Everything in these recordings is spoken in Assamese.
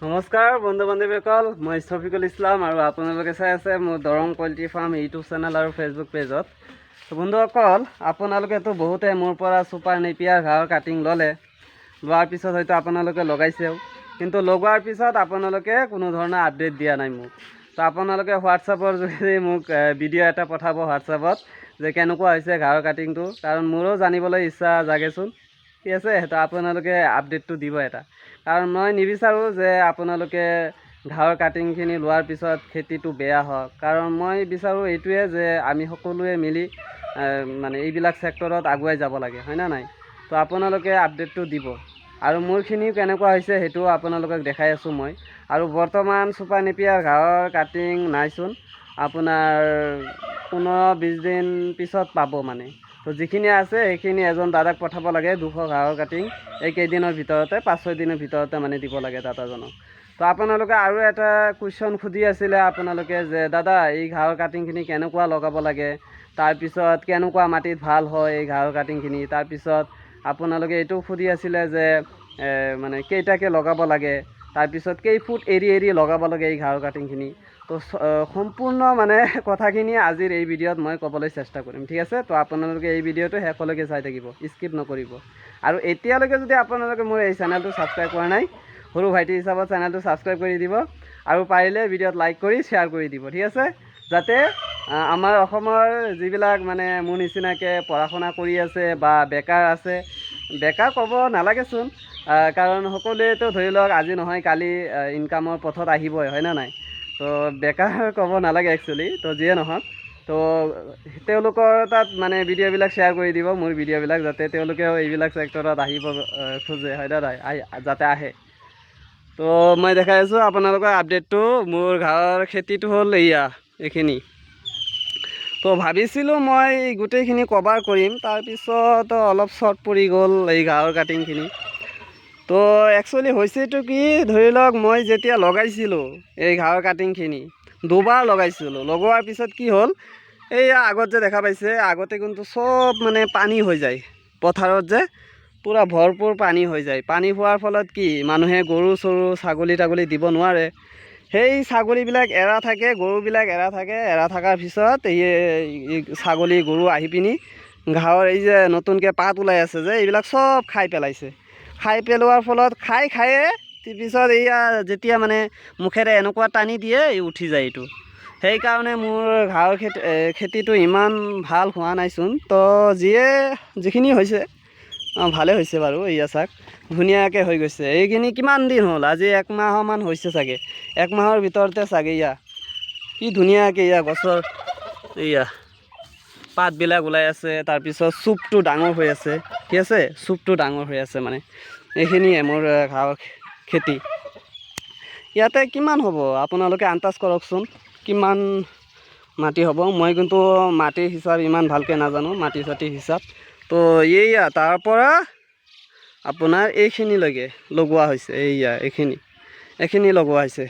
নমস্কাৰ বন্ধু বান্ধৱীসকল, মই শফিকুল ইছলাম আৰু আপোনালোকে চাই আছে মোৰ দৰং পোল্ট্ৰি ফাৰ্ম ইউটিউব চেনেল আৰু ফেচবুক পেজত। বন্ধুসকল, আপোনালোকেতো বহুতে মোৰ পৰা ছুপাৰ নেপিয়াৰ ঘাঁহৰ কাটিং ল'লে, লোৱাৰ পিছত হয়তো আপোনালোকে লগাইছেও, কিন্তু লগোৱাৰ পিছত আপোনালোকে কোনো ধৰণৰ আপডেট দিয়া নাই মোক। তো আপোনালোকে হোৱাটছআপৰ যোগেদি মোক ভিডিঅ' এটা পঠাব হোৱাটছআপত যে কেনেকুৱা হৈছে ঘাঁহৰ কাটিংটো, কাৰণ মোৰো জানিবলৈ ইচ্ছা জাগেচোন। ঠিক আছে, তো আপোনালোকে আপডেটটো দিব এটা, কাৰণ মই নিবিচাৰোঁ যে আপোনালোকে ঘাঁহৰ কাটিংখিনি লোৱাৰ পিছত খেতিটো বেয়া হওক। কাৰণ মই বিচাৰোঁ এইটোৱে যে আমি সকলোৱে মিলি মানে এইবিলাক ছেক্টৰত আগুৱাই যাব লাগে, হয়নে নাই? তো আপোনালোকে আপডেটটো দিব, আৰু মোৰখিনিও কেনেকুৱা হৈছে সেইটোও আপোনালোকক দেখাই আছোঁ মই। আৰু বৰ্তমান ছুপাৰ নেপিয়াৰ ঘাঁহৰ কাটিং নাইচোন, আপোনাৰ 15-20 দিন পিছত পাব মানে। তো যিখিনি আছে সেইখিনি এজন দাদাক পঠাব লাগে, 200 ঘাঁহৰ কাটিং এইকেইদিনৰ ভিতৰতে, 5-6 দিনৰ ভিতৰতে মানে দিব লাগে দাদাজনক। তো আপোনালোকে আৰু এটা কুৱেশ্যন সুধি আছিলে আপোনালোকে যে দাদা এই ঘাঁহৰ কাটিংখিনি কেনেকুৱা লগাব লাগে, তাৰপিছত কেনেকুৱা মাটিত ভাল হয় এই ঘাঁহৰ কাটিংখিনি, তাৰপিছত আপোনালোকে এইটো সুধি আছিলে যে মানে কেইটাকৈ লগাব লাগে, তাৰপিছত কেই ফুট এৰি এৰি লগাব লাগে এই ঘাঁহৰ কাটিংখিনি। তো সম্পূৰ্ণ মানে কথাখিনি আজিৰ এই ভিডিঅ'ত মই ক'বলৈ চেষ্টা কৰিম, ঠিক আছে? তো আপোনালোকে এই ভিডিঅ'টো শেষলৈকে চাই থাকিব, স্কিপ নকৰিব। আৰু এতিয়ালৈকে যদি আপোনালোকে মোৰ এই চেনেলটো ছাবস্ক্ৰাইব কৰা নাই, সৰু ভাইটি হিচাপত চেনেলটো ছাবস্ক্ৰাইব কৰি দিব, আৰু পাৰিলে ভিডিঅ'ত লাইক কৰি শ্বেয়াৰ কৰি দিব, ঠিক আছে? যাতে আমাৰ অসমৰ যিবিলাক মানে মোৰ নিচিনাকৈ পঢ়া শুনা কৰি আছে বা বেকাৰ আছে, বেকাৰ ক'ব নালাগেচোন, কাৰণ সকলোৱেতো ধৰি লওক আজি নহয় কালি ইনকামৰ পথত আহিবই, হয়নে নাই? তো বেকাৰ ক'ব নালাগে একচুৱেলি। তো যিয়ে নহওক, তো তেওঁলোকৰ তাত মানে ভিডিঅ'বিলাক শ্বেয়াৰ কৰি দিব, মোৰ ভিডিঅ'বিলাক, যাতে তেওঁলোকেও এইবিলাক ছেক্টৰত আহিব খোজে, হয়নে নাই? যাতে আহে। তো মই দেখাই আছোঁ আপোনালোকৰ আপডেটটো। মোৰ ঘাঁহৰ খেতিটো হ'ল এইখিনি। তো ভাবিছিলোঁ মই গোটেইখিনি কভাৰ কৰিম, তাৰপিছত অলপ শ্বৰ্ট পৰি গ'ল এই ঘাঁহৰ কাটিংখিনি। তো একচুৱেলি হৈছেতো কি, ধৰি লওক মই যেতিয়া লগাইছিলোঁ এই ঘাঁহৰ কাটিংখিনি, দুবাৰ লগাইছিলোঁ। লগোৱাৰ পিছত কি হ'ল, এইয়া আগত যে দেখা পাইছে, আগতে কিন্তু চব মানে পানী হৈ যায় পথাৰত, যে পূৰা ভৰপূৰ পানী হৈ যায়। পানী হোৱাৰ ফলত কি, মানুহে গৰু চৰু ছাগলী তাগলী দিব নোৱাৰে। সেই ছাগলীবিলাক এৰা থাকে, গৰুবিলাক এৰা থাকে, এৰা থকাৰ পিছত এই ছাগলী গৰু আহি পিনি ঘাঁহৰ এই যে নতুনকৈ পাত ওলাই আছে যে, এইবিলাক চব খাই পেলাইছে। খাই পেলোৱাৰ ফলত খায়ে পিছত এইয়া যেতিয়া মানে মুখেৰে এনেকুৱা টানি দিয়ে, উঠি যায় এইটো। সেইকাৰণে মোৰ ঘাঁহৰ খেতিটো ইমান ভাল হোৱা নাইচোন। তো যিখিনি হৈছে ভালে হৈছে বাৰু। এইয়া চাওক, ধুনীয়াকৈ হৈ গৈছে। এইখিনি কিমান দিন হ'ল, আজি 1 মাহমান হৈছে চাগে, 1 মাহৰ ভিতৰতে চাগে। কি ধুনীয়াকৈ গছৰ পাতবিলাক ওলাই আছে, তাৰপিছত চুপটো ডাঙৰ হৈ আছে, ঠিক আছে? চুপটো ডাঙৰ হৈ আছে মানে। এইখিনিয়ে মোৰ ঘাঁহৰ খেতি। ইয়াতে কিমান হ'ব আপোনালোকে আন্দাজ কৰকচোন, কিমান মাটি হ'ব? মই কিন্তু মাটিৰ হিচাপ ইমান ভালকৈ নাজানো, মাটি চাটিৰ হিচাপ। তো তাৰ পৰা আপোনাৰ এইখিনিলৈকে লগোৱা হৈছে, এইখিনি লগোৱা হৈছে,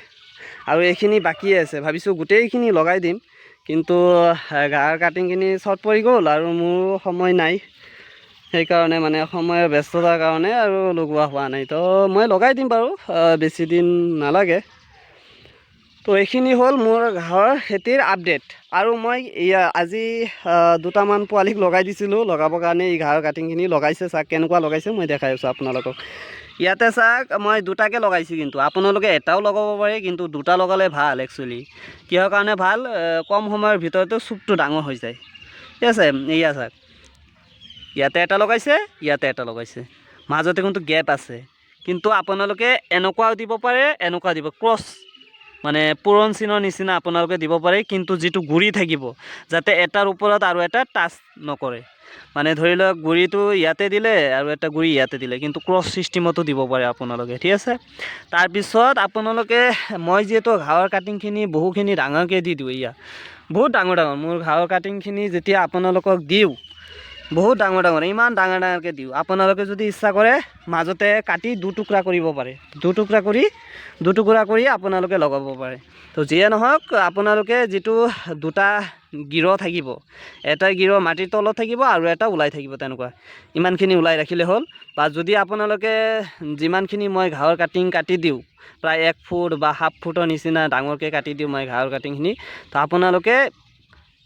আৰু এইখিনি বাকীয়ে আছে। ভাবিছোঁ গোটেইখিনি লগাই দিম, কিন্তু ঘাঁহৰ কাটিংখিনি শ্বৰ্ট পৰি গ'ল, আৰু মোৰ সময় নাই, সেইকাৰণে মানে সময়ৰ ব্যস্ততাৰ কাৰণে আৰু লগোৱা হোৱা নাই। তো মই লগাই দিম বাৰু, বেছি দিন নালাগে। তো এইখিনি হ'ল মোৰ ঘাঁহৰ খেতিৰ আপডেট। আৰু মই আজি 2টামান পোৱালিক লগাই দিছিলোঁ, লগাবৰ কাৰণে এই ঘাঁহৰ কাটিংখিনি লগাইছে। চাওক কেনেকুৱা লগাইছে, মই দেখাই আছোঁ আপোনালোকক। ইয়াতে চাওক, মই 2টাকৈ লগাইছোঁ, কিন্তু আপোনালোকে এটাও লগাব পাৰে, কিন্তু 2টা লগালে ভাল একচুৱেলি। কিহৰ কাৰণে ভাল, কম সময়ৰ ভিতৰতে চুপটো ডাঙৰ হৈ যায়, ঠিক আছে? চাওক, ইয়াতে এটা লগাইছে, ইয়াতে এটা লগাইছে, মাজতে কিন্তু গেপ আছে। কিন্তু আপোনালোকে এনেকুৱাও দিব পাৰে, এনেকুৱা দিব, ক্ৰছ মানে পুৰণ চিনৰ নিচিনা আপোনালোকে দিব পাৰে, কিন্তু যিটো গুৰি থাকিব, যাতে এটাৰ ওপৰত আৰু এটা টাচ নকৰে। মানে ধৰি লওক গুৰিটো ইয়াতে দিলে আৰু এটা গুৰি ইয়াতে দিলে, কিন্তু ক্ৰছ ছিষ্টেমতো দিব পাৰে আপোনালোকে, ঠিক আছে? তাৰপিছত আপোনালোকে, মই যিহেতু ঘাঁহৰ কাটিংখিনি বহুখিনি ডাঙৰকৈ দি দিওঁ, বহুত ডাঙৰ মোৰ ঘাঁহৰ কাটিংখিনি যেতিয়া আপোনালোকক দিওঁ, বহুত ডাঙৰ ডাঙৰ, ইমান ডাঙৰ ডাঙৰকৈ দিওঁ। আপোনালোকে যদি ইচ্ছা কৰে মাজতে কাটি দুটুকুৰা কৰিব পাৰে, দুটুকুৰা কৰি আপোনালোকে লগাব পাৰে। তো যিয়ে নহওক, আপোনালোকে যিটো দুটা গিৰ থাকিব, এটা গিৰ মাটিৰ তলত থাকিব আৰু এটা ওলাই থাকিব, তেনেকুৱা ইমানখিনি ওলাই ৰাখিলে হ'ল। বা যদি আপোনালোকে যিমানখিনি মই ঘাঁহৰ কাটি দিওঁ, প্ৰায় 1 ফুট বা হাফ ফুটৰ নিচিনা ডাঙৰকৈ কাটি দিওঁ মই ঘাঁহৰ কাটিংখিনি, তো আপোনালোকে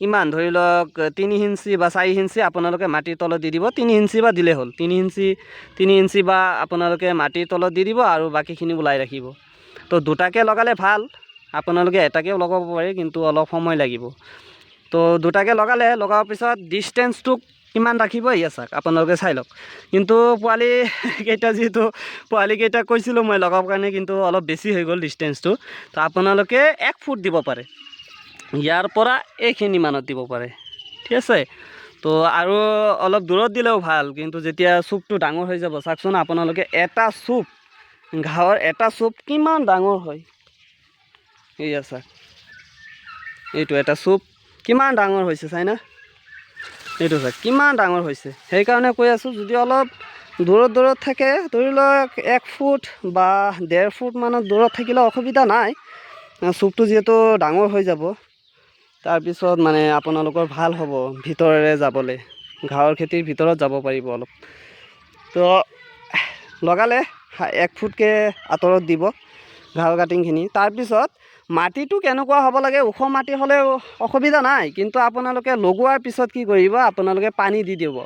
ইমান ধৰি লওক 3 ইঞ্চি বা 4 ইঞ্চি আপোনালোকে মাটিৰ তলত দি দিব। 3 ইঞ্চি বা দিলেই হ'ল, 3 ইঞ্চি বা আপোনালোকে মাটিৰ তলত দি দিব আৰু বাকীখিনি ওলাই ৰাখিব। তো দুটাকৈ লগালে ভাল, আপোনালোকে এটাকৈও লগাব পাৰে কিন্তু অলপ সময় লাগিব। তো দুটাকৈ লগাৰ পিছত ডিষ্টেঞ্চটো কিমান ৰাখিব এয়া চাওক, আপোনালোকে চাই লওক। কিন্তু পোৱালিকেইটা যিহেতু পোৱালিকেইটাক কৈছিলোঁ মই লগাবৰ কাৰণে, কিন্তু অলপ বেছি হৈ গ'ল ডিষ্টেঞ্চটো। তো আপোনালোকে 1 ফুট দিব পাৰে, ইয়াৰ পৰা এইখিনি মানত দিব পাৰে, ঠিক আছে। তো আৰু অলপ দূৰত দিলেও ভাল, কিন্তু যেতিয়া চুপটো ডাঙৰ হৈ যাব, চাওকচোন আপোনালোকে এটা চুপ, ঘাঁহৰ এটা চুপ কিমান ডাঙৰ হয়, এয়া চাওক, এইটো এটা চুপ কিমান ডাঙৰ হৈছে চাই না, এইটো চাওক কিমান ডাঙৰ হৈছে। সেইকাৰণে কৈ আছোঁ, যদি অলপ দূৰত থাকে, ধৰি লওক 1 ফুট বা 1.5 ফুট মানত দূৰত থাকিলে অসুবিধা নাই, চুপটো যিহেতু ডাঙৰ হৈ যাব। তাৰপিছত মানে আপোনালোকৰ ভাল হ'ব ভিতৰেৰে যাবলৈ, ঘাঁহৰ খেতিৰ ভিতৰত যাব পাৰিব অলপ। তো লগালে 1 ফুটকৈ আঁতৰত দিব ঘাঁহৰ কাটিংখিনি। তাৰপিছত মাটিটো কেনেকুৱা হ'ব লাগে, ওখ মাটি হ'লেও অসুবিধা নাই, কিন্তু আপোনালোকে লগোৱাৰ পিছত কি কৰিব, আপোনালোকে পানী দি দিব।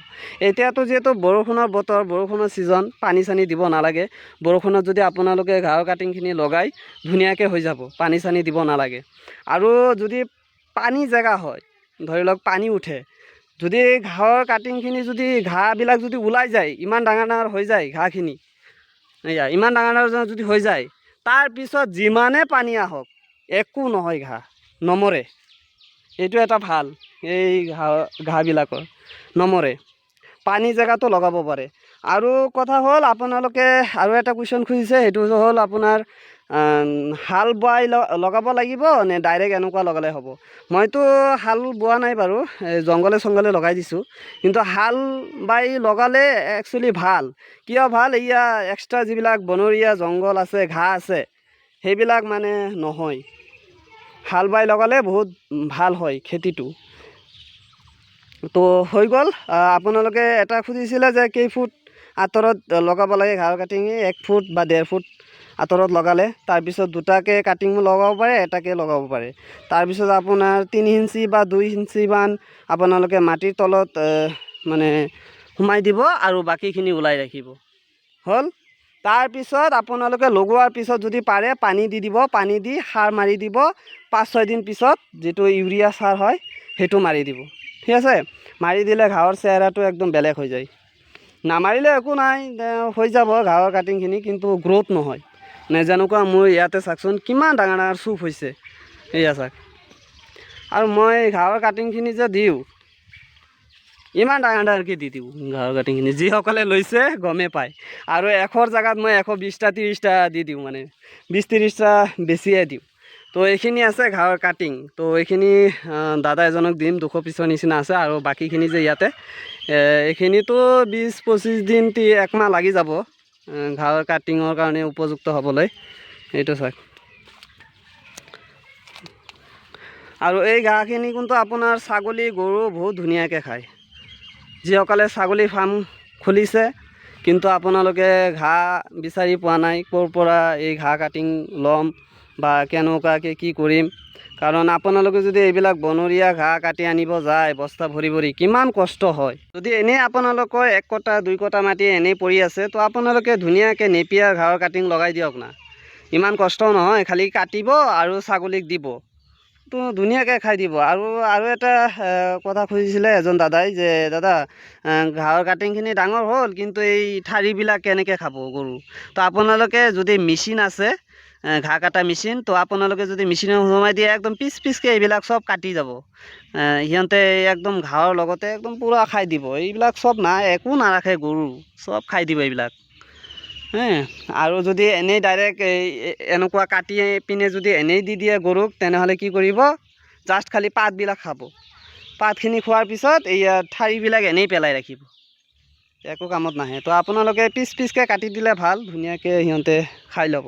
এতিয়াতো যিহেতু বৰষুণৰ বতৰ, বৰষুণৰ ছিজন, পানী চানী দিব নালাগে। বৰষুণত যদি আপোনালোকে ঘাঁহৰ কাটিংখিনি লগাই ধুনীয়াকৈ হৈ যাব, পানী চানী দিব নালাগে। আৰু যদি পানী জেগা হয়, ধৰি লওক পানী উঠে, যদি ঘাঁহৰ কাটিংখিনি যদি ঘাঁহবিলাক যদি ওলাই যায়, ইমান ডাঙৰ হৈ যায় ঘাঁহখিনি, এয়া ইমান ডাঙৰ যদি হৈ যায়, তাৰপিছত যিমানে পানী আহক একো নহয়, ঘাঁহ নমৰে। এইটো এটা ভাল, এই ঘাঁহবিলাকৰ নমৰে, পানী জেগাতো লগাব পাৰে। আৰু কথা হ'ল, আপোনালোকে আৰু এটা কুৱেশ্যন খুজিছে, সেইটো হ'ল আপোনাৰ হাল বোৱাই লগাব লাগিব নে ডাইৰেক্ট এনেকুৱা লগালে হ'ব। মইতো হাল বোৱা নাই বাৰু, জংঘলে লগাই দিছোঁ। কিন্তু হাল বাই লগালে একচুৱেলি ভাল, কিয় ভাল, এয়া এক্সট্ৰা যিবিলাক বনৰীয়া জংঘল আছে, ঘাঁহ আছে, সেইবিলাক মানে নহয়। হাল বাই লগালে বহুত ভাল হয় খেতিটো। তো হৈ গ'ল। আপোনালোকে এটা খুজিছিলে যে কেই ফুট আঁতৰত লগাব লাগে ঘাঁহৰ কাটিং, 1 ফুট বা 1.5 ফুট আঁতৰত লগালে। তাৰপিছত দুটাকৈ কাটিং লগাব পাৰে, এটাকৈ লগাব পাৰে। তাৰপিছত আপোনাৰ 3 ইঞ্চি বা 2 ইঞ্চিমান আপোনালোকে মাটিৰ তলত মানে সোমাই দিব আৰু বাকীখিনি ওলাই ৰাখিব, হ'ল। তাৰপিছত আপোনালোকে লগোৱাৰ পিছত যদি পাৰে পানী দি দিব, পানী দি সাৰ মাৰি দিব। 5-6 দিন পিছত যিটো ইউৰিয়া সাৰ হয় সেইটো মাৰি দিব, ঠিক আছে। মাৰি দিলে ঘাঁহৰ চেহেৰাটো একদম বেলেগ হৈ যায়। নামাৰিলে একো নাই, হৈ যাব ঘাঁহৰ কাটিংখিনি, কিন্তু গ্ৰ'থ নহয়। যেনেকুৱা মোৰ ইয়াতে চাওকচোন কিমান ডাঙৰ চুপ হৈছে, এয়া চাওক। আৰু মই ঘাঁহৰ কাটিংখিনি যে দিওঁ, ইমান ডাঙৰকৈ দি দিওঁ ঘাঁহৰ কাটিংখিনি, যিসকলে লৈছে গমেই পায়। আৰু 100ৰ জেগাত মই 120টা 30টা দি দিওঁ, মানে 20-30টা বেছিয়ে দিওঁ। তো এইখিনি আছে ঘাঁহৰ কাটিং। তো এইখিনি দাদা এজনক দিম, 200 পিছৰ নিচিনা আছে। আৰু বাকীখিনি যে ইয়াতে, এইখিনিতো 20-25 দিন 1 মাহ লাগি যাব ঘাঁহৰ কাটিঙৰ কাৰণে উপযুক্ত হ'বলৈ। এইটো চাওক। আৰু এই ঘাঁহখিনি কিন্তু আপোনাৰ ছাগলী গৰু বহুত ধুনীয়াকৈ খায়। যিসকলে ছাগলী ফাৰ্ম খুলিছে, কিন্তু আপোনালোকে ঘাঁহ বিচাৰি পোৱা নাই, ক'ৰ পৰা এই ঘাঁহ কাটিং ল'ম বা কেনেকুৱাকৈ কি কৰিম, কাৰণ আপোনালোকে যদি এইবিলাক বনৰীয়া ঘাঁহ কাটি আনিব যায় বস্তা ভৰি কিমান কষ্ট হয়। যদি এনেই আপোনালোকৰ 1 কটা 2 কটা মাটি এনেই পৰি আছে, তো আপোনালোকে ধুনীয়াকৈ নেপিয়াৰ ঘাঁহৰ কাটিং লগাই দিয়ক না, ইমান কষ্ট নহয়, খালি কাটিব আৰু ছাগলীক দিব, তো ধুনীয়াকৈ খাই দিব। আৰু এটা কথা খুজিছিলে এজন দাদাই, যে দাদা ঘাঁহৰ কাটিংখিনি ডাঙৰ হ'ল, কিন্তু এই ঠাৰিবিলাক কেনেকৈ খাব গৰু। তো আপোনালোকে যদি মেচিন আছে, ঘাঁহ কাটা মেচিন, তো আপোনালোকে যদি মেচিনত সোমাই দিয়ে, একদম পিচকৈ এইবিলাক চব কাটি যাব। সিহঁতে একদম ঘাঁহৰ লগতে একদম পূৰা খাই দিব। এইবিলাক চব নাই, একো নাৰাখে গৰু, চব খাই দিব এইবিলাক। আৰু যদি এনেই ডাইৰেক্ট এনেকুৱা কাটি পিনে যদি এনেই দি দিয়ে গৰুক, তেনেহ'লে কি কৰিব, জাষ্ট খালি পাতবিলাক খাব। পাতখিনি খোৱাৰ পিছত এই ঠাৰিবিলাক এনেই পেলাই ৰাখিব, একো কামত নাহে। তো আপোনালোকে পিচ পিচকৈ কাটি দিলে ভাল, ধুনীয়াকৈ সিহঁতে খাই ল'ব।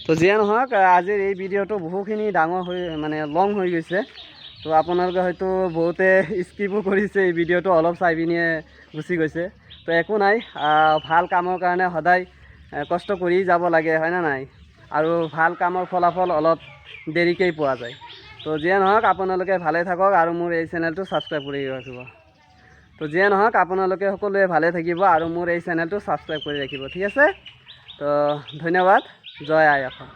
তো যিয়ে নহওক আজিৰ এই ভিডিঅ'টো বহুখিনি ডাঙৰ হৈ মানে লং হৈ গৈছে। তো আপোনালোকে হয়তো বহুতে স্কিপো কৰিছে, এই ভিডিঅ'টো অলপ চাই পিনিয়ে গুচি গৈছে। তো একো নাই, ভাল কামৰ কাৰণে সদায় কষ্ট কৰি যাব লাগে, হয়নে নাই? আৰু ভাল কামৰ ফলাফল অলপ দেৰিকৈ পোৱা যায়। তো যিয়ে নহওক আপোনালোকে ভালে থাকক আৰু মোৰ এই চেনেলটো ছাবস্ক্ৰাইব কৰি ৰাখিব। তো যিয়ে নহওক আপোনালোকে সকলোৱে ভালে থাকিব আৰু মোৰ এই চেনেলটো ছাবস্ক্ৰাইব কৰি ৰাখিব, ঠিক আছে? তো ধন্যবাদ। জয় আই অসম।